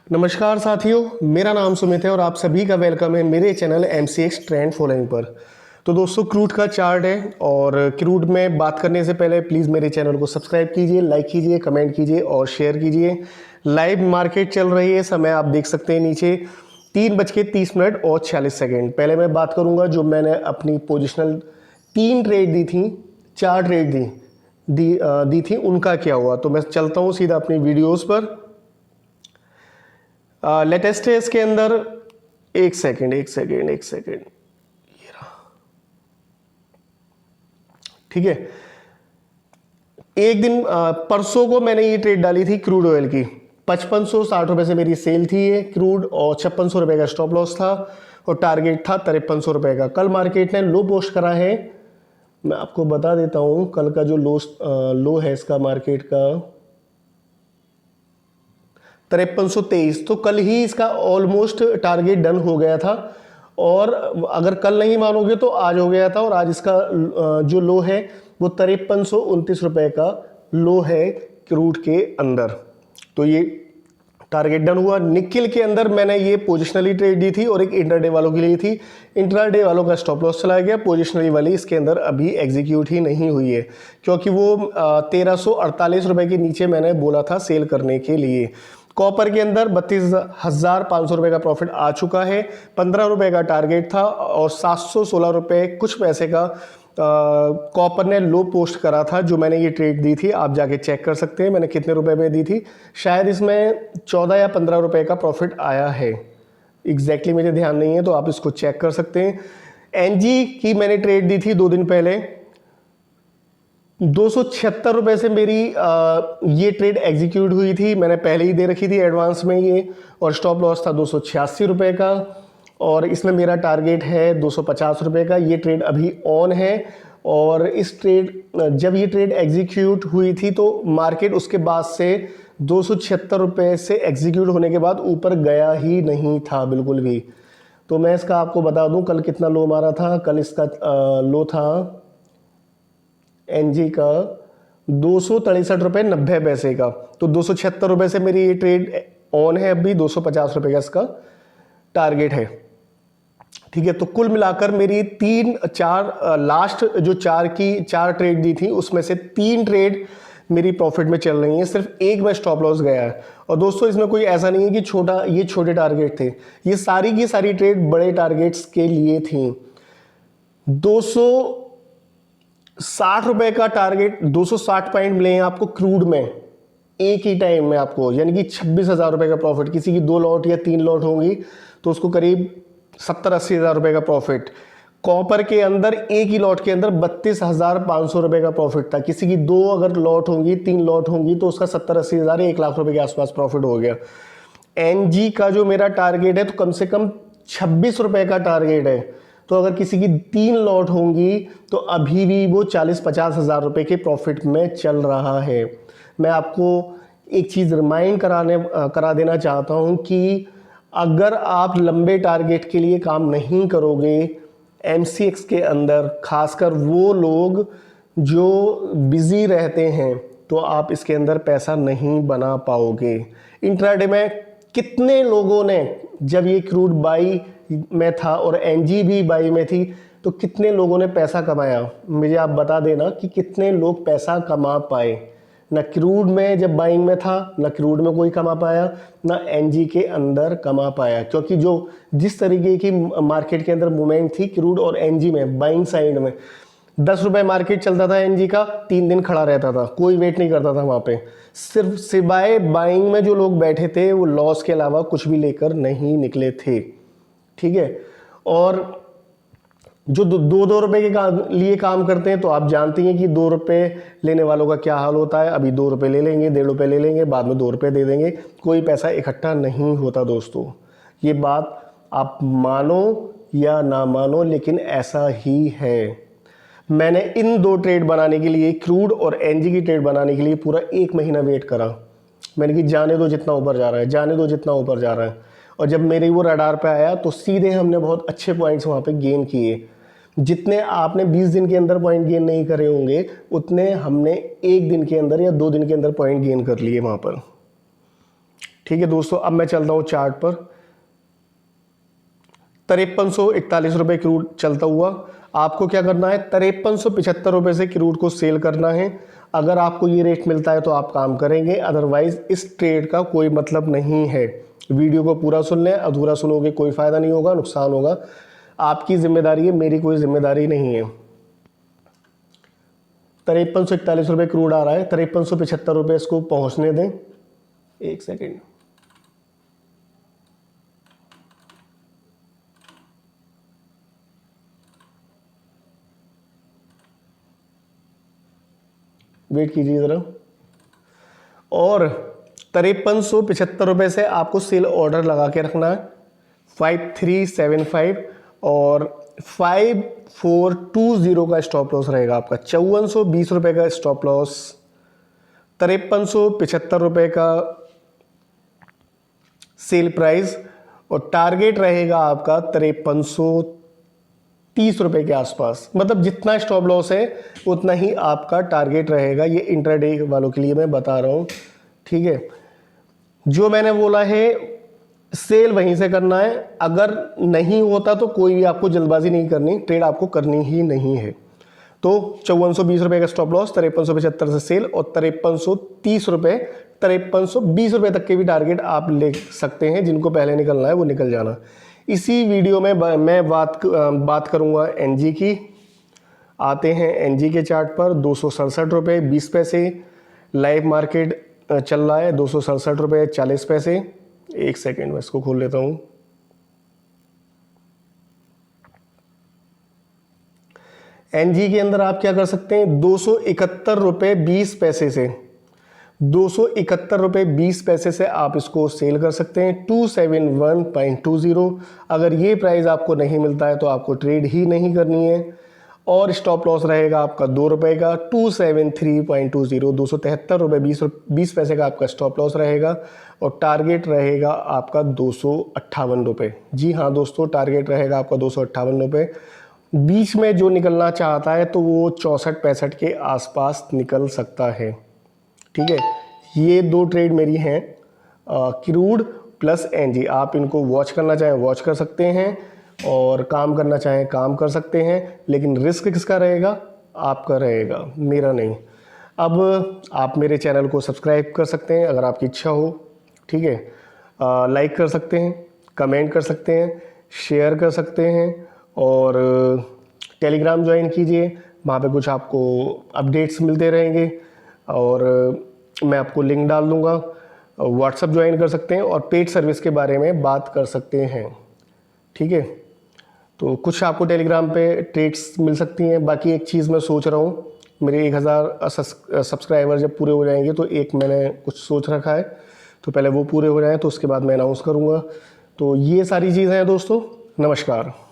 नमस्कार साथियों, मेरा नाम सुमित है और आप सभी का वेलकम है मेरे चैनल MCX ट्रेंड फॉलोइंग पर। तो दोस्तों, क्रूड का चार्ट है और क्रूड में बात करने से पहले प्लीज़ मेरे चैनल को सब्सक्राइब कीजिए, लाइक कीजिए, कमेंट कीजिए और शेयर कीजिए। लाइव मार्केट चल रही है, समय आप देख सकते हैं नीचे 3:30 और 46 सेकेंड। पहले मैं बात करूंगा जो मैंने अपनी पोजिशनल 3 ट्रेड दी थी, 4 ट्रेड दी थी, उनका क्या हुआ। तो मैं चलता हूँ सीधा अपनी वीडियोज़ पर। लेटेस्ट है इसके अंदर, एक सेकेंड, ये रहा। ठीक है, एक दिन परसों को मैंने ये ट्रेड डाली थी क्रूड ऑयल की। 5560 रुपए से मेरी सेल थी ये क्रूड और 5600 रुपए का स्टॉप लॉस था और टारगेट था 5300 रुपए का। कल मार्केट ने लो पोस्ट करा है, मैं आपको बता देता हूं कल का जो लो है इसका मार्केट का 5323। तो कल ही इसका ऑलमोस्ट टारगेट डन हो गया था और अगर कल नहीं मानोगे तो आज हो गया था। और आज इसका जो लो है वो 5329 रुपए का लो है क्रूड के अंदर। तो ये टारगेट डन हुआ। निकिल के अंदर मैंने ये पोजिशनली ट्रेड दी थी और एक इंटरडे वालों की ली थी। इंट्राडे वालों का स्टॉप लॉस चला गया, पोजिशनली वाली इसके अंदर अभी एग्जीक्यूट ही नहीं हुई है क्योंकि वो 1348 रुपए के नीचे मैंने बोला था सेल करने के लिए। कॉपर के अंदर 32,500 रुपए का प्रॉफिट आ चुका है, 15 रुपए का टारगेट था और 716 रुपए कुछ पैसे का कॉपर ने लो पोस्ट करा था जो मैंने ये ट्रेड दी थी। आप जाके चेक कर सकते हैं मैंने कितने रुपए में दी थी। शायद इसमें 14 या 15 रुपए का प्रॉफिट आया है, एग्जैक्टली मुझे ध्यान नहीं है, तो आप इसको चेक कर सकते हैं। एनजी की मैंने ट्रेड दी थी 2 दिन पहले, 276 रुपए से मेरी ये ट्रेड एग्जीक्यूट हुई थी। मैंने पहले ही दे रखी थी एडवांस में ये और स्टॉप लॉस था 286 रुपए का और इसमें मेरा टारगेट है 250 रुपए का। ये ट्रेड अभी ऑन है और इस ट्रेड जब ये ट्रेड एग्जीक्यूट हुई थी तो मार्केट उसके बाद से 276 रुपए से एग्जीक्यूट होने के बाद ऊपर गया ही नहीं था बिल्कुल भी। तो मैं इसका आपको बता दूं कल कितना लो मारा था। कल इसका लो था एनजी का 263 रुपये 90 पैसे का। तो 276 रुपये से मेरी ये ट्रेड ऑन है, अभी 250 रुपये का इसका टारगेट है। ठीक है, तो कुल मिलाकर मेरी 3-4 लास्ट जो 4 ट्रेड दी थी उसमें से 3 ट्रेड मेरी प्रॉफिट में चल रही है, सिर्फ एक में स्टॉप लॉस गया है। और दोस्तों इसमें कोई ऐसा नहीं है कि ये छोटे टारगेट थे, ये सारी की सारी ट्रेड बड़े टारगेट्स के लिए थी। 260 रुपए का टारगेट, 260 पॉइंट मिले हैं आपको क्रूड में एक ही टाइम में आपको, यानी कि 26,000 रुपए का प्रॉफिट। किसी की 2 लॉट या 3 लॉट होंगी तो उसको करीब 70-80 हज़ार रुपए का प्रॉफिट। कॉपर के अंदर एक ही लॉट के अंदर 32,500 रुपए का प्रॉफिट था। किसी की 2 अगर लॉट होंगी, 3 लॉट होंगी तो उसका 70-80 हज़ार, 1 लाख रुपए के आसपास प्रॉफिट हो गया। एनजी का जो मेरा टारगेट है तो कम से कम 26 रुपए का टारगेट है। तो अगर किसी की 3 लॉट होंगी तो अभी भी वो 40-50 हज़ार रुपए के प्रॉफिट में चल रहा है। मैं आपको एक चीज़ रिमाइंड करा देना चाहता हूं कि अगर आप लंबे टारगेट के लिए काम नहीं करोगे MCX के अंदर, खासकर वो लोग जो बिजी रहते हैं, तो आप इसके अंदर पैसा नहीं बना पाओगे। इंट्राडे में कितने लोगों ने, जब ये क्रूड बाई में था और एनजी भी बाई में थी, तो कितने लोगों ने पैसा कमाया, मुझे आप बता देना कि कितने लोग पैसा कमा पाए। ना क्रूड में जब बाइंग में था, ना क्रूड में कोई कमा पाया, ना एनजी के अंदर कमा पाया, क्योंकि जिस तरीके की मार्केट के अंदर मूवमेंट थी क्रूड और एनजी में, बाइंग साइड में 10 रुपए मार्केट चलता था एनजी का, 3 दिन खड़ा रहता था, कोई वेट नहीं करता था वहां पे। सिर्फ सिवाय बाइंग में जो लोग बैठे थे वो लॉस के अलावा कुछ भी लेकर नहीं निकले थे। ठीक है, और जो 2-2 रुपए के लिए काम करते हैं तो आप जानते हैं कि 2 रुपए लेने वालों का क्या हाल होता है। अभी 2 रुपए ले लेंगे, 1.5 रुपए ले लेंगे, बाद में 2 रुपए दे देंगे, कोई पैसा इकट्ठा नहीं होता दोस्तों। ये बात आप मानो या ना मानो लेकिन ऐसा ही है। मैंने इन 2 ट्रेड बनाने के लिए, क्रूड और एनजी की ट्रेड बनाने के लिए पूरा 1 महीना वेट करा। मैंने कि जाने दो जितना ऊपर जा रहा है, जाने दो जितना ऊपर जा रहा है। और जब मेरे वो रडार पे आया तो सीधे हमने बहुत अच्छे पॉइंट्स वहाँ पे गेन किए। जितने आपने 20 दिन के अंदर पॉइंट गेन नहीं करे होंगे उतने हमने 1 दिन के अंदर या 2 दिन के अंदर पॉइंट गेन कर लिए वहाँ पर। ठीक है दोस्तों, अब मैं चलता हूँ चार्ट पर। 5341 रुपये क्रूड चलता हुआ। आपको क्या करना है, 5375 रुपये से क्रूड को सेल करना है। अगर आपको ये रेट मिलता है तो आप काम करेंगे, अदरवाइज इस ट्रेड का कोई मतलब नहीं है। वीडियो को पूरा सुन लें, अधूरा सुनोगे कोई फ़ायदा नहीं होगा, नुकसान होगा। आपकी जिम्मेदारी है, मेरी कोई जिम्मेदारी नहीं है। 5341 रुपये क्रूड आ रहा है, 5375 रुपये इसको पहुंचने दें। एक सेकेंड, वेट कीजिए ज़रा। और 5375 रुपये से आपको सेल ऑर्डर लगा के रखना है। 5375 और 5420 का स्टॉप लॉस रहेगा आपका। 5420 रुपये का स्टॉप लॉस, 5375 रुपये का सेल प्राइस, और टारगेट रहेगा आपका 5330 रुपये के आसपास। मतलब जितना स्टॉप लॉस है उतना ही आपका टारगेट रहेगा। ये इंट्राडे वालों के लिए मैं बता रहा हूँ, ठीक है। जो मैंने बोला है सेल वहीं से करना है। अगर नहीं होता तो कोई भी आपको जल्दबाजी नहीं करनी, ट्रेड आपको करनी ही नहीं है। तो 5420 रुपये का स्टॉप लॉस, 5375 से सेल, और 5330 रुपये, 5320 रुपये तक के भी टारगेट आप ले सकते हैं। जिनको पहले निकलना है वो निकल जाना। इसी वीडियो में मैं बात करूंगा एनजी की। आते हैं एनजी के चार्ट पर। 267 रुपये 20 पैसे लाइव मार्केट चल रहा है, 267 रुपये 40 पैसे। एक सेकेंड मैं इसको खोल लेता हूँ। एनजी के अंदर आप क्या कर सकते हैं, 271 रुपये 20 पैसे से, 271 रुपये 20 पैसे से आप इसको सेल कर सकते हैं 271.20। अगर ये प्राइस आपको नहीं मिलता है तो आपको ट्रेड ही नहीं करनी है। और स्टॉप लॉस रहेगा आपका 2 रुपये का, 273.20, 273 रुपये 20 पैसे का आपका स्टॉप लॉस रहेगा। और टारगेट रहेगा आपका 258 रुपये। जी हाँ दोस्तों, टारगेट रहेगा आपका 258 रुपये। बीच में जो निकलना चाहता है तो वो 64-65 के आसपास निकल सकता है, ठीक है। ये दो ट्रेड मेरी हैं, क्रूड प्लस एनजी। आप इनको वॉच करना चाहें वॉच कर सकते हैं, और काम करना चाहें काम कर सकते हैं। लेकिन रिस्क किसका रहेगा, आपका रहेगा, मेरा नहीं। अब आप मेरे चैनल को सब्सक्राइब कर सकते हैं अगर आपकी इच्छा हो, ठीक है। लाइक कर सकते हैं, कमेंट कर सकते हैं, शेयर कर सकते हैं, और टेलीग्राम ज्वाइन कीजिए। वहाँ पे कुछ आपको अपडेट्स मिलते रहेंगे, और मैं आपको लिंक डाल दूँगा। व्हाट्सएप ज्वाइन कर सकते हैं, और पेड सर्विस के बारे में बात कर सकते हैं, ठीक है। तो कुछ आपको टेलीग्राम पे ट्रेड्स मिल सकती हैं। बाकी एक चीज़ मैं सोच रहा हूँ, मेरे 1000 सब्सक्राइबर जब पूरे हो जाएंगे तो एक मैंने कुछ सोच रखा है, तो पहले वो पूरे हो जाएं तो उसके बाद मैं अनाउंस करूँगा। तो ये सारी चीज़ें हैं दोस्तों। नमस्कार।